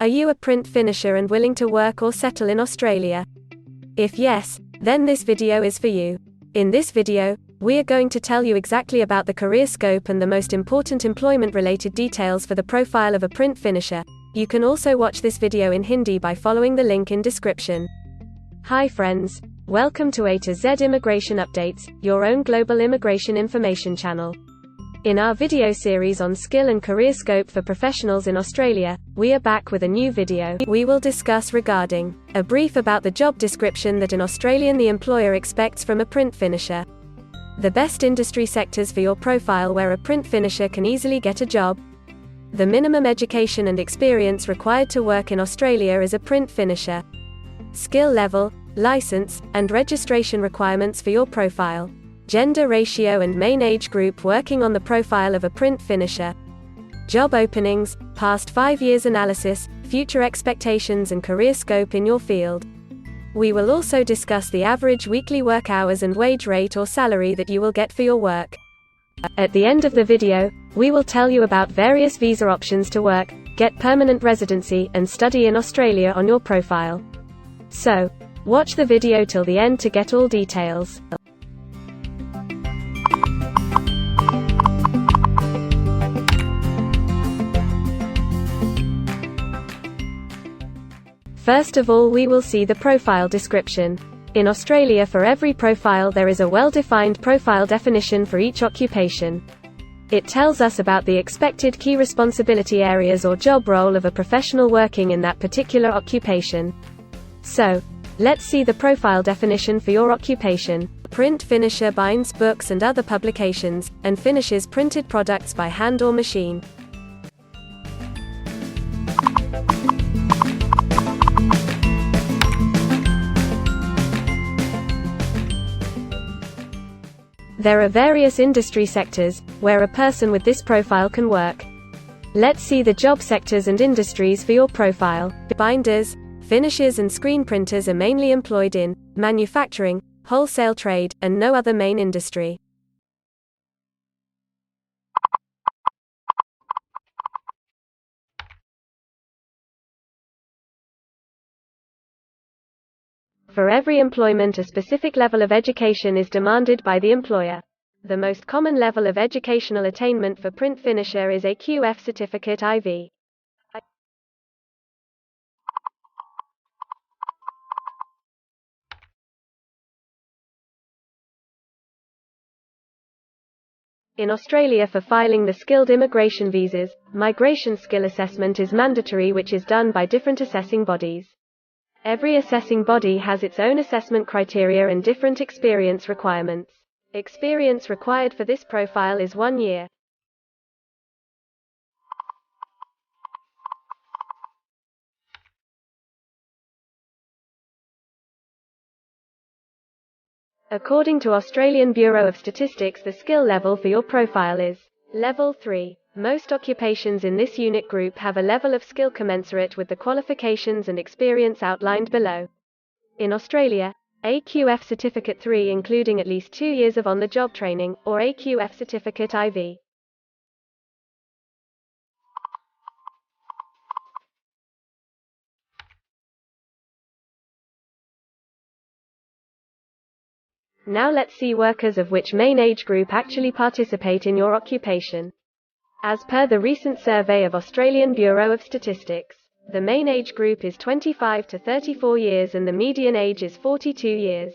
Are you a print finisher and willing to work or settle in Australia? If yes, then this video is for you. In this video, we are going to tell you exactly about the career scope and the most important employment-related details for the profile of a print finisher. You can also watch this video in Hindi by following the link in description. Hi friends, welcome to A to Z Immigration Updates, your own global immigration information channel. In our video series on skill and career scope for professionals in Australia, we are back with a new video. We will discuss regarding a brief about the job description that an Australian the employer expects from a print finisher, the best industry sectors for your profile where a print finisher can easily get a job, the minimum education and experience required to work in Australia as a print finisher, skill level, license, and registration requirements for your profile, gender ratio and main age group working on the profile of a print finisher, job openings, past 5 years analysis, future expectations and career scope in your field. We will also discuss the average weekly work hours and wage rate or salary that you will get for your work. At the end of the video, we will tell you about various visa options to work, get permanent residency, and study in Australia on your profile. So, watch the video till the end to get all details. First of all, we will see the profile description. In Australia, for every profile there is a well-defined profile definition for each occupation. It tells us about the expected key responsibility areas or job role of a professional working in that particular occupation. So, let's see the profile definition for your occupation. Print finisher binds books and other publications, and finishes printed products by hand or machine. There are various industry sectors where a person with this profile can work. Let's see the job sectors and industries for your profile. Binders, finishers and screen printers are mainly employed in manufacturing, wholesale trade, and no other main industry. For every employment, a specific level of education is demanded by the employer. The most common level of educational attainment for print finisher is a QF certificate IV. In Australia, for filing the skilled immigration visas, migration skill assessment is mandatory, which is done by different assessing bodies. Every assessing body has its own assessment criteria and different experience requirements. Experience required for this profile is 1 year. According to Australian Bureau of Statistics, the skill level for your profile is Level 3. Most occupations in this unit group have a level of skill commensurate with the qualifications and experience outlined below. In Australia, AQF Certificate 3 including at least 2 years of on-the-job training, or AQF Certificate IV. Now let's see workers of which main age group actually participate in your occupation. As per the recent survey of Australian Bureau of Statistics, the main age group is 25 to 34 years and the median age is 42 years.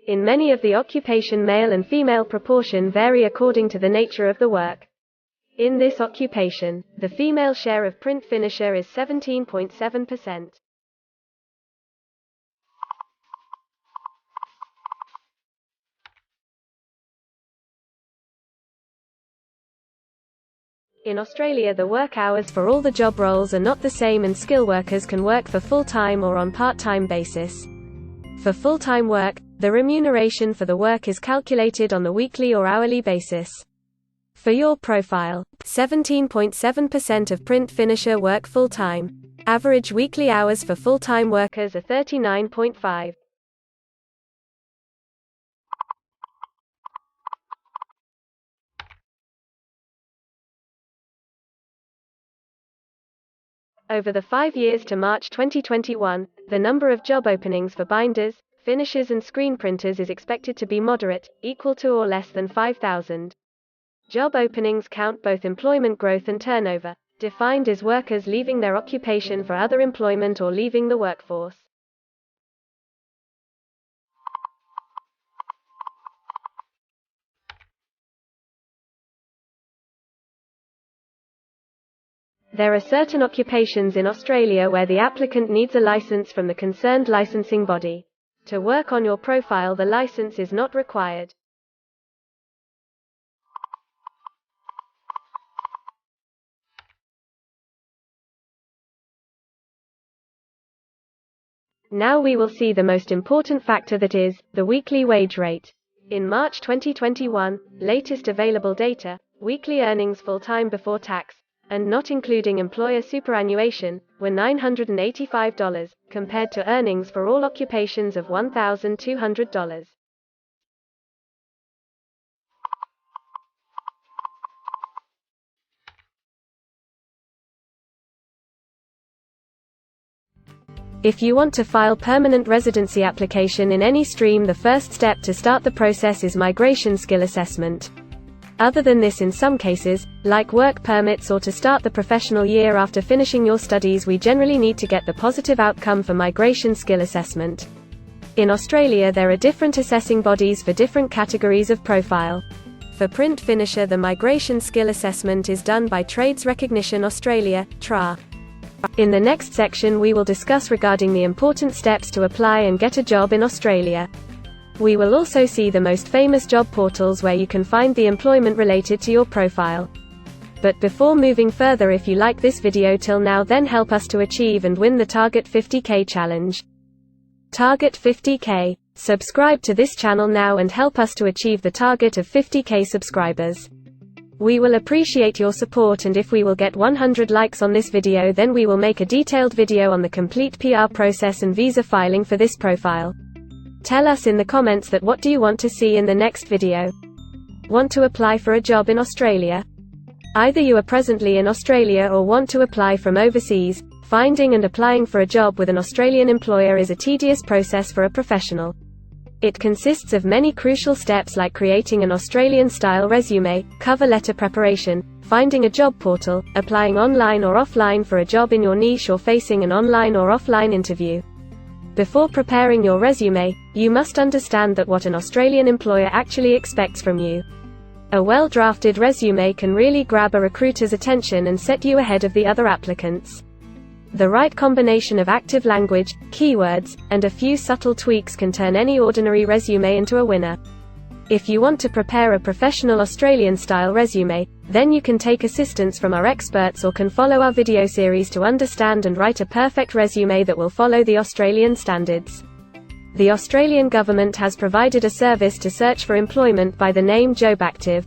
In many of the occupation, male and female proportion vary according to the nature of the work. In this occupation, the female share of print finisher is 17.7%. In Australia, the work hours for all the job roles are not the same and skill workers can work for full-time or on part-time basis. For full-time work, the remuneration for the work is calculated on the weekly or hourly basis. For your profile, 17.7% of print finisher work full-time. Average weekly hours for full-time workers are 39.5. Over the 5 years to March 2021, the number of job openings for binders, finishers and screen printers is expected to be moderate, equal to or less than 5,000. Job openings count both employment growth and turnover, defined as workers leaving their occupation for other employment or leaving the workforce. There are certain occupations in Australia where the applicant needs a license from the concerned licensing body. To work on your profile, the license is not required. Now we will see the most important factor, that is, the weekly wage rate. In March 2021, latest available data, weekly earnings full-time before tax, and not including employer superannuation, were $985, compared to earnings for all occupations of $1,200. If you want to file permanent residency application in any stream, the first step to start the process is migration skill assessment. Other than this, in some cases, like work permits or to start the professional year after finishing your studies, we generally need to get the positive outcome for migration skill assessment. In Australia, there are different assessing bodies for different categories of profile. For print finisher, the migration skill assessment is done by Trades Recognition Australia, TRA. In the next section, we will discuss regarding the important steps to apply and get a job in Australia. We will also see the most famous job portals where you can find the employment related to your profile. But before moving further, if you like this video till now, then help us to achieve and win the Target 50K challenge. Target 50K. Subscribe to this channel now and help us to achieve the target of 50K subscribers. We will appreciate your support, and if we will get 100 likes on this video, then we will make a detailed video on the complete PR process and visa filing for this profile. Tell us in the comments that what do you want to see in the next video. Want to apply for a job in Australia? Either you are presently in Australia or want to apply from overseas. Finding and applying for a job with an Australian employer is a tedious process for a professional. It consists of many crucial steps like creating an Australian-style resume, cover letter preparation, finding a job portal, applying online or offline for a job in your niche, or facing an online or offline interview. Before preparing your resume, you must understand that what an Australian employer actually expects from you. A well-drafted resume can really grab a recruiter's attention and set you ahead of the other applicants. The right combination of active language, keywords, and a few subtle tweaks can turn any ordinary resume into a winner. If you want to prepare a professional Australian-style resume, then you can take assistance from our experts or can follow our video series to understand and write a perfect resume that will follow the Australian standards. The Australian government has provided a service to search for employment by the name JobActive.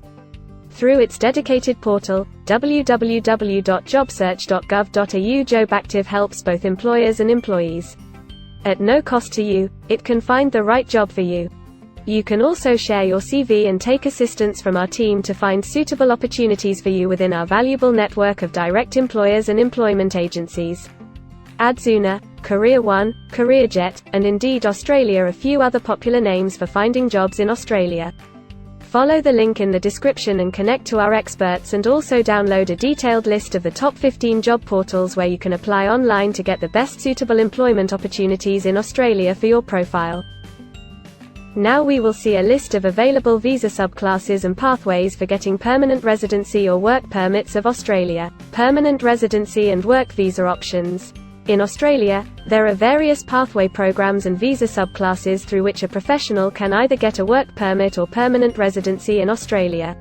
Through its dedicated portal, www.jobsearch.gov.au, JobActive helps both employers and employees. At no cost to you, it can find the right job for you. You can also share your CV and take assistance from our team to find suitable opportunities for you within our valuable network of direct employers and employment agencies. Adzuna, Career One, CareerJet, and Indeed Australia are a few other popular names for finding jobs in Australia. Follow the link in the description and connect to our experts, and also download a detailed list of the top 15 job portals where you can apply online to get the best suitable employment opportunities in Australia for your profile. Now we will see a list of available visa subclasses and pathways for getting permanent residency or work permits of Australia. Permanent residency and work visa options. In Australia, there are various pathway programs and visa subclasses through which a professional can either get a work permit or permanent residency in Australia.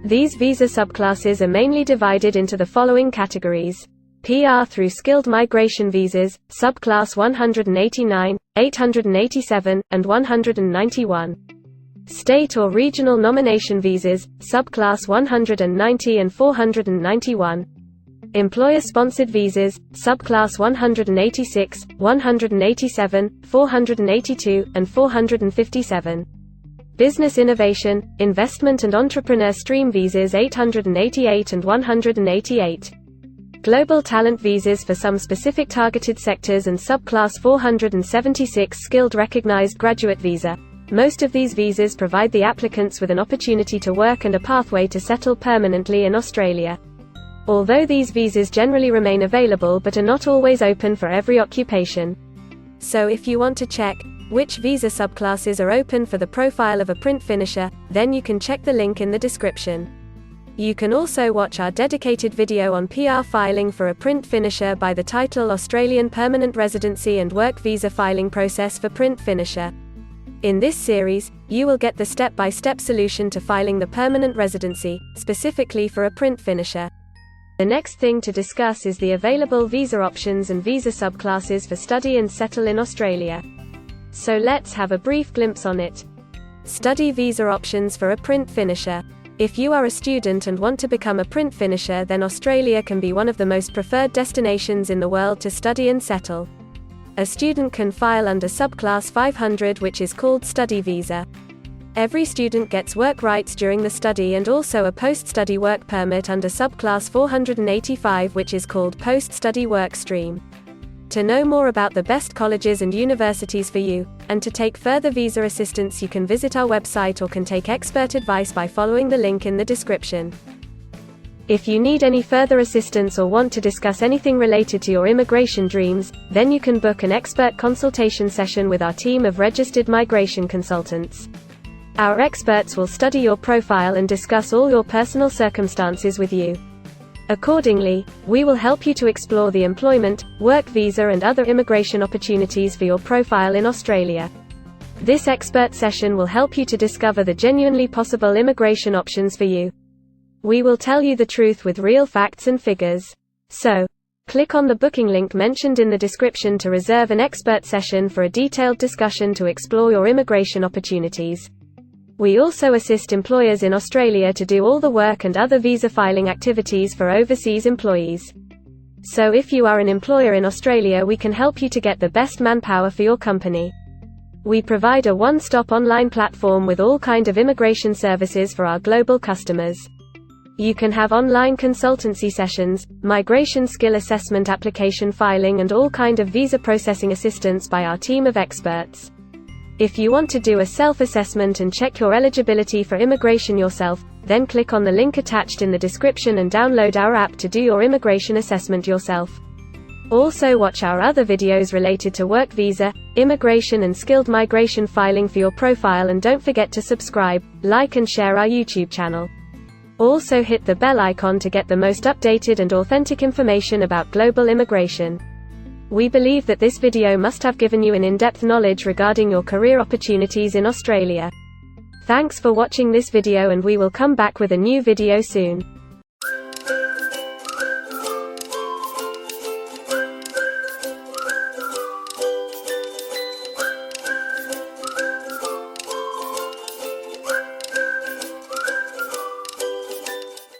These visa subclasses are mainly divided into the following categories: PR through skilled migration visas, subclass 189, 887, and 191. State or regional nomination visas, subclass 190 and 491. Employer-sponsored visas, subclass 186, 187, 482, and 457. Business innovation, investment and entrepreneur stream visas 888 and 188. Global talent visas for some specific targeted sectors and subclass 476 skilled recognized graduate visa. Most of these visas provide the applicants with an opportunity to work and a pathway to settle permanently in Australia. Although these visas generally remain available but are not always open for every occupation. So if you want to check which visa subclasses are open for the profile of a print finisher, then you can check the link in the description. You can also watch our dedicated video on PR filing for a print finisher by the title Australian Permanent Residency and Work Visa Filing Process for Print Finisher. In this series, you will get the step-by-step solution to filing the permanent residency, specifically for a print finisher. The next thing to discuss is the available visa options and visa subclasses for study and settle in Australia. So let's have a brief glimpse on it. Study visa options for a print finisher. If you are a student and want to become a print finisher, then Australia can be one of the most preferred destinations in the world to study and settle. A student can file under subclass 500, which is called study visa. Every student gets work rights during the study and also a post-study work permit under subclass 485, which is called post-study work stream. To know more about the best colleges and universities for you, and to take further visa assistance, you can visit our website or can take expert advice by following the link in the description. If you need any further assistance or want to discuss anything related to your immigration dreams, then you can book an expert consultation session with our team of registered migration consultants. Our experts will study your profile and discuss all your personal circumstances with you. Accordingly, we will help you to explore the employment, work visa and other immigration opportunities for your profile in Australia. This expert session will help you to discover the genuinely possible immigration options for you. We will tell you the truth with real facts and figures. So, click on the booking link mentioned in the description to reserve an expert session for a detailed discussion to explore your immigration opportunities. We also assist employers in Australia to do all the work and other visa filing activities for overseas employees. So if you are an employer in Australia, we can help you to get the best manpower for your company. We provide a one-stop online platform with all kind of immigration services for our global customers. You can have online consultancy sessions, migration skill assessment, application filing and all kind of visa processing assistance by our team of experts. If you want to do a self-assessment and check your eligibility for immigration yourself, then click on the link attached in the description and download our app to do your immigration assessment yourself. Also watch our other videos related to work visa, immigration and skilled migration filing for your profile, and don't forget to subscribe, like and share our YouTube channel. Also hit the bell icon to get the most updated and authentic information about global immigration. We believe that this video must have given you an in-depth knowledge regarding your career opportunities in Australia. Thanks for watching this video, and we will come back with a new video soon.